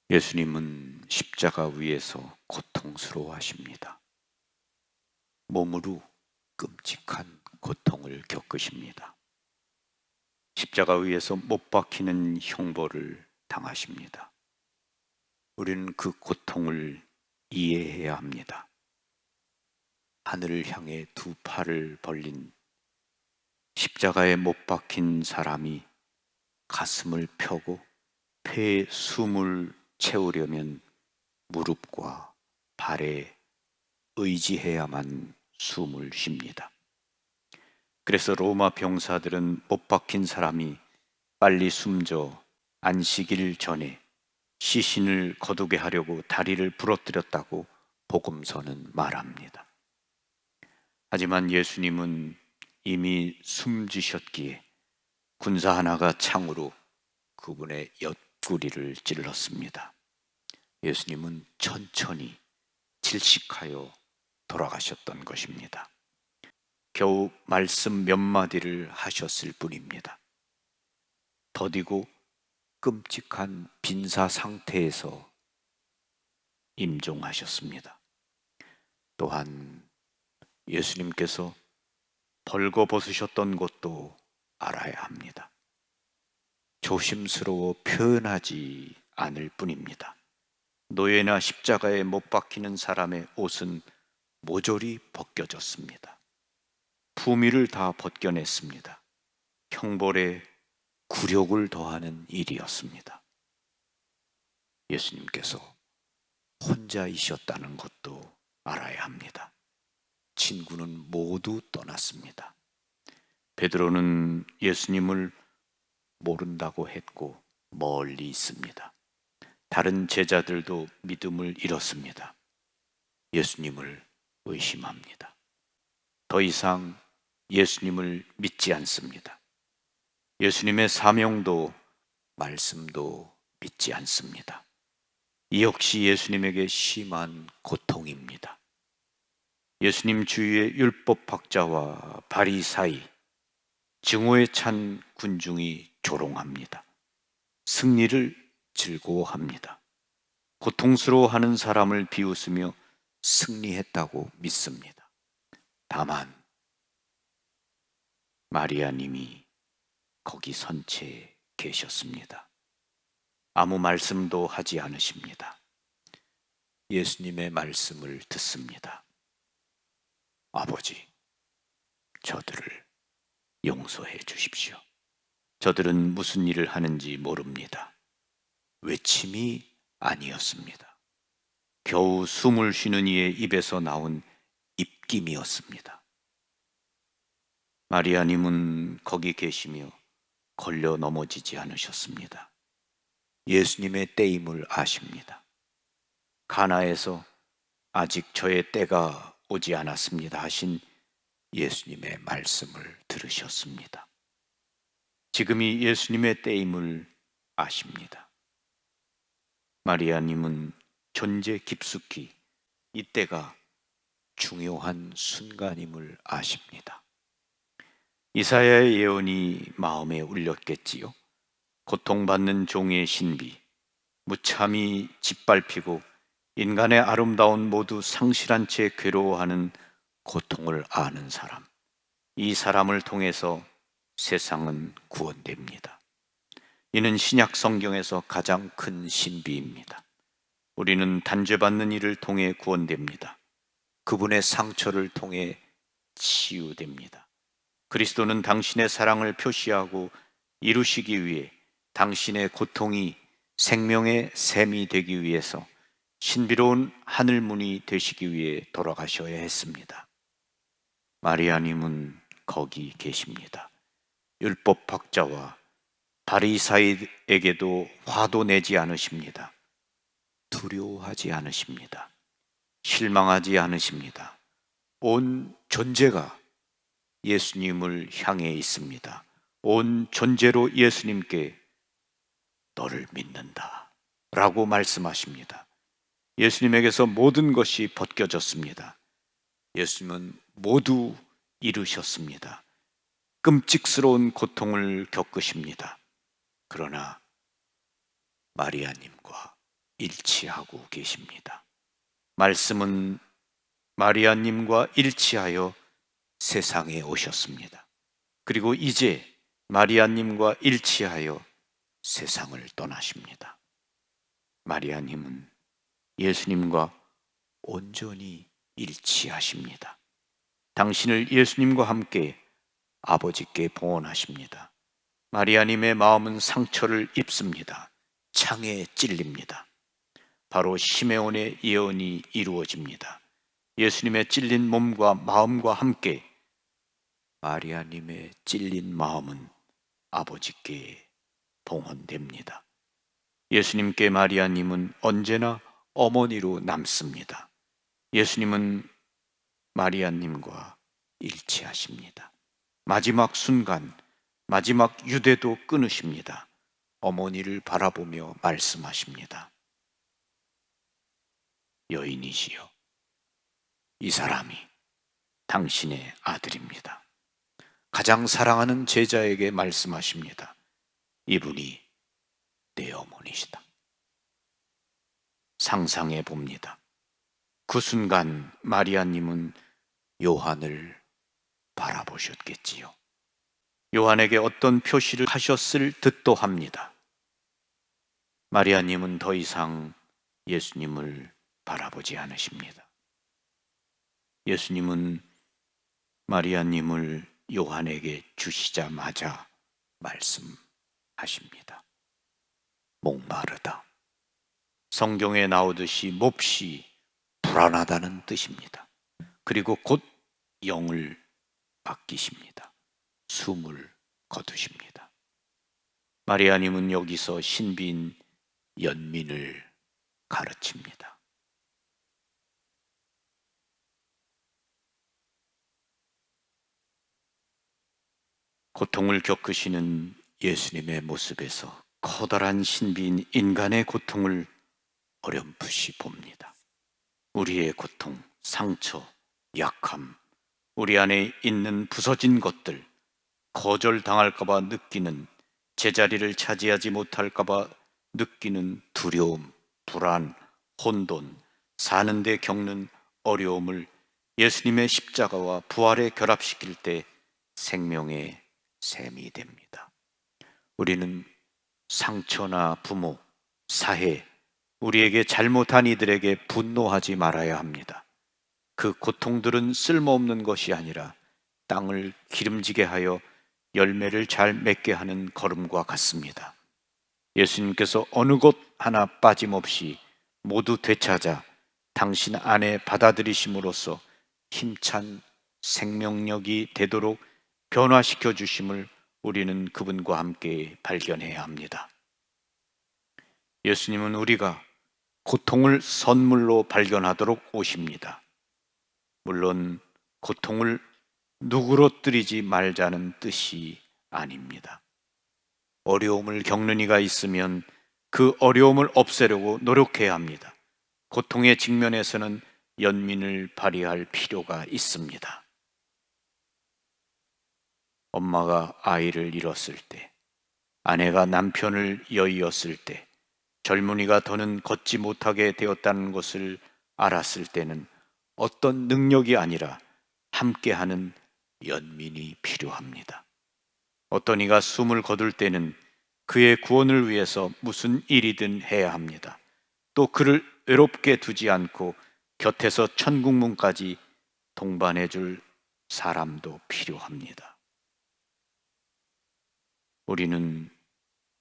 예수님은 십자가 위에서 고통스러워하십니다. 몸으로 끔찍한 고통을 겪으십니다. 십자가 위에서 못 박히는 형벌을 당하십니다. 우리는 그 고통을 이해해야 합니다. 하늘을 향해 두 팔을 벌린 십자가에 못 박힌 사람이 가슴을 펴고 폐에 숨을 채우려면 무릎과 발에 의지해야만 숨을 쉽니다. 그래서 로마 병사들은 못 박힌 사람이 빨리 숨져 안식일 전에 시신을 거두게 하려고 다리를 부러뜨렸다고 복음서는 말합니다. 하지만 예수님은 이미 숨지셨기에 군사 하나가 창으로 그분의 옆구리를 찔렀습니다. 예수님은 천천히 질식하여 돌아가셨던 것입니다. 겨우 말씀 몇 마디를 하셨을 뿐입니다. 더디고 끔찍한 빈사 상태에서 임종하셨습니다. 또한 예수님께서 벌거벗으셨던 것도 알아야 합니다. 조심스러워 표현하지 않을 뿐입니다. 노예나 십자가에 못 박히는 사람의 옷은 모조리 벗겨졌습니다. 품위를 다 벗겨냈습니다. 형벌에 굴욕을 더하는 일이었습니다. 예수님께서 혼자이셨다는 것도 알아야 합니다. 친구는 모두 떠났습니다. 베드로는 예수님을 모른다고 했고 멀리 있습니다. 다른 제자들도 믿음을 잃었습니다. 예수님을 의심합니다. 더 이상 예수님을 믿지 않습니다. 예수님의 사명도 말씀도 믿지 않습니다. 이 역시 예수님에게 심한 고통입니다. 예수님 주위에 율법학자와 바리사이, 증오에 찬 군중이 조롱합니다. 승리를 즐거워합니다. 고통스러워하는 사람을 비웃으며 승리했다고 믿습니다. 다만 마리아님이 거기 선 채 계셨습니다. 아무 말씀도 하지 않으십니다. 예수님의 말씀을 듣습니다. 아버지, 저들을 용서해 주십시오. 저들은 무슨 일을 하는지 모릅니다. 외침이 아니었습니다. 겨우 숨을 쉬는 이의 입에서 나온 입김이었습니다. 마리아님은 거기 계시며 걸려 넘어지지 않으셨습니다. 예수님의 때임을 아십니다. 가나에서 아직 저의 때가 오지 않았습니다 하신 예수님의 말씀을 들으셨습니다. 지금이 예수님의 때임을 아십니다. 마리아님은 존재 깊숙이 이때가 중요한 순간임을 아십니다. 이사야의 예언이 마음에 울렸겠지요. 고통받는 종의 신비, 무참히 짓밟히고 인간의 아름다운 모두 상실한 채 괴로워하는 고통을 아는 사람, 이 사람을 통해서 세상은 구원됩니다. 이는 신약 성경에서 가장 큰 신비입니다. 우리는 단죄받는 이를 통해 구원됩니다. 그분의 상처를 통해 치유됩니다. 그리스도는 당신의 사랑을 표시하고 이루시기 위해 당신의 고통이 생명의 샘이 되기 위해서 신비로운 하늘문이 되시기 위해 돌아가셔야 했습니다. 마리아님은 거기 계십니다. 율법학자와 바리사이에게도 화도 내지 않으십니다. 두려워하지 않으십니다. 실망하지 않으십니다. 온 존재가 예수님을 향해 있습니다. 온 존재로 예수님께 너를 믿는다 라고 말씀하십니다. 예수님에게서 모든 것이 벗겨졌습니다. 예수님은 모두 이루셨습니다. 끔찍스러운 고통을 겪으십니다. 그러나 마리아님과 일치하고 계십니다. 말씀은 마리아님과 일치하여 세상에 오셨습니다. 그리고 이제 마리아님과 일치하여 세상을 떠나십니다. 마리아님은 예수님과 온전히 일치하십니다. 당신을 예수님과 함께 아버지께 봉헌하십니다. 마리아님의 마음은 상처를 입습니다. 창에 찔립니다. 바로 시메온의 예언이 이루어집니다. 예수님의 찔린 몸과 마음과 함께 마리아님의 찔린 마음은 아버지께 봉헌됩니다. 예수님께 마리아님은 언제나 어머니로 남습니다. 예수님은 마리아님과 일치하십니다. 마지막 순간, 마지막 유대도 끊으십니다. 어머니를 바라보며 말씀하십니다. 여인이시여, 이 사람이 당신의 아들입니다. 가장 사랑하는 제자에게 말씀하십니다. 이분이 내 어머니시다. 상상해 봅니다. 그 순간 마리아님은 요한을 바라보셨겠지요. 요한에게 어떤 표시를 하셨을 듯도 합니다. 마리아님은 더 이상 예수님을 바라보지 않으십니다. 예수님은 마리아님을 요한에게 주시자마자 말씀하십니다. 목마르다. 성경에 나오듯이 몹시 불안하다는 뜻입니다. 그리고 곧 영을 아끼십니다. 숨을 거두십니다. 마리아님은 여기서 신비인 연민을 가르칩니다. 고통을 겪으시는 예수님의 모습에서 커다란 신비인 인간의 고통을 어렴풋이 봅니다. 우리의 고통, 상처, 약함, 우리 안에 있는 부서진 것들, 거절당할까봐 느끼는, 제자리를 차지하지 못할까봐 느끼는 두려움, 불안, 혼돈, 사는데 겪는 어려움을 예수님의 십자가와 부활에 결합시킬 때 생명의 샘이 됩니다. 우리는 상처나 부모, 사회, 우리에게 잘못한 이들에게 분노하지 말아야 합니다. 그 고통들은 쓸모없는 것이 아니라 땅을 기름지게 하여 열매를 잘 맺게 하는 걸음과 같습니다. 예수님께서 어느 것 하나 빠짐없이 모두 되찾아 당신 안에 받아들이심으로써 힘찬 생명력이 되도록 변화시켜 주심을 우리는 그분과 함께 발견해야 합니다. 예수님은 우리가 고통을 선물로 발견하도록 오십니다. 물론 고통을 누그러뜨리지 말자는 뜻이 아닙니다. 어려움을 겪는 이가 있으면 그 어려움을 없애려고 노력해야 합니다. 고통의 직면에서는 연민을 발휘할 필요가 있습니다. 엄마가 아이를 잃었을 때, 아내가 남편을 여의었을 때, 젊은이가 더는 걷지 못하게 되었다는 것을 알았을 때는 어떤 능력이 아니라 함께하는 연민이 필요합니다. 어떤 이가 숨을 거둘 때는 그의 구원을 위해서 무슨 일이든 해야 합니다. 또 그를 외롭게 두지 않고 곁에서 천국문까지 동반해 줄 사람도 필요합니다. 우리는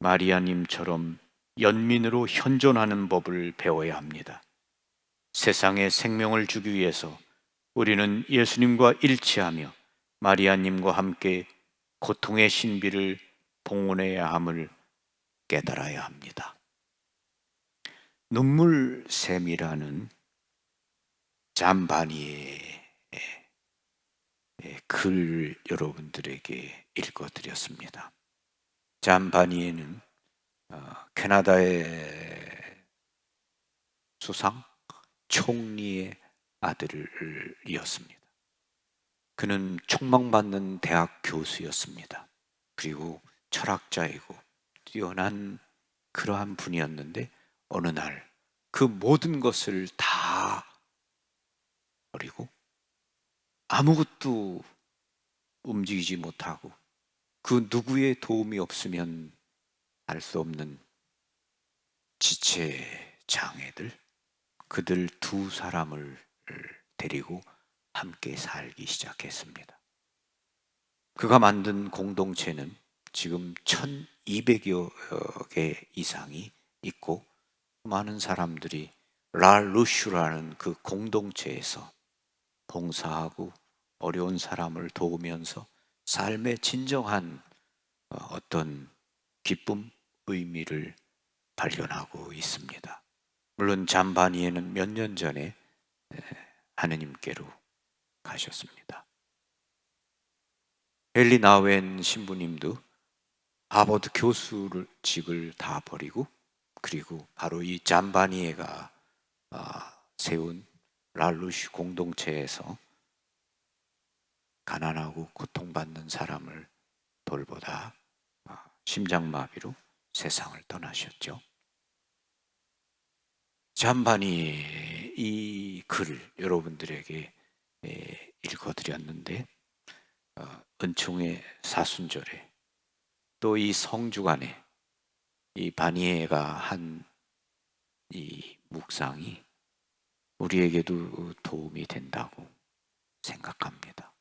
마리아님처럼 연민으로 현존하는 법을 배워야 합니다. 세상에 생명을 주기 위해서 우리는 예수님과 일치하며 마리아님과 함께 고통의 신비를 봉헌해야 함을 깨달아야 합니다. 눈물샘이라는 잠바니의 글 여러분들에게 읽어드렸습니다. 잠바니에는 캐나다의 수상 총리의 아들이었습니다. 그는 촉망받는 대학 교수였습니다. 그리고 철학자이고 뛰어난 그러한 분이었는데 어느 날 그 모든 것을 다 버리고 아무것도 움직이지 못하고 그 누구의 도움이 없으면 할 수 없는 지체 장애들, 그들 두 사람을 데리고 함께 살기 시작했습니다. 그가 만든 공동체는 지금 1200여 개 이상이 있고 많은 사람들이 라루슈라는 그 공동체에서 봉사하고 어려운 사람을 도우면서 삶의 진정한 어떤 기쁨, 의미를 발견하고 있습니다. 물론 잠바니에는 몇 년 전에 하느님께로 가셨습니다. 헨리 나우엔 신부님도 하버드 교수직을 다 버리고 그리고 바로 이 잠바니에가 세운 랄루슈 공동체에서 가난하고 고통받는 사람을 돌보다 심장마비로 세상을 떠나셨죠. 잠바니의 이 글을 여러분들에게 읽어드렸는데 은총의 사순절에 또 이 성주간에 이 바니에가 한 이 묵상이 우리에게도 도움이 된다고 생각합니다.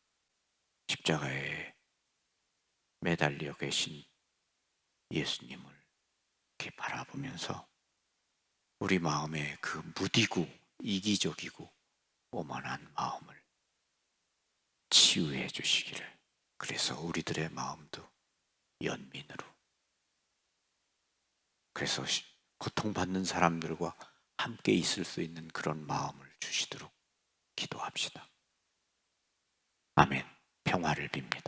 십자가에 매달려 계신 예수님을 이렇게 바라보면서 우리 마음의 그 무디고 이기적이고 오만한 마음을 치유해 주시기를, 그래서 우리들의 마음도 연민으로, 그래서 고통받는 사람들과 함께 있을 수 있는 그런 마음을 주시도록 기도합시다. 아멘. 평화를 빕니다.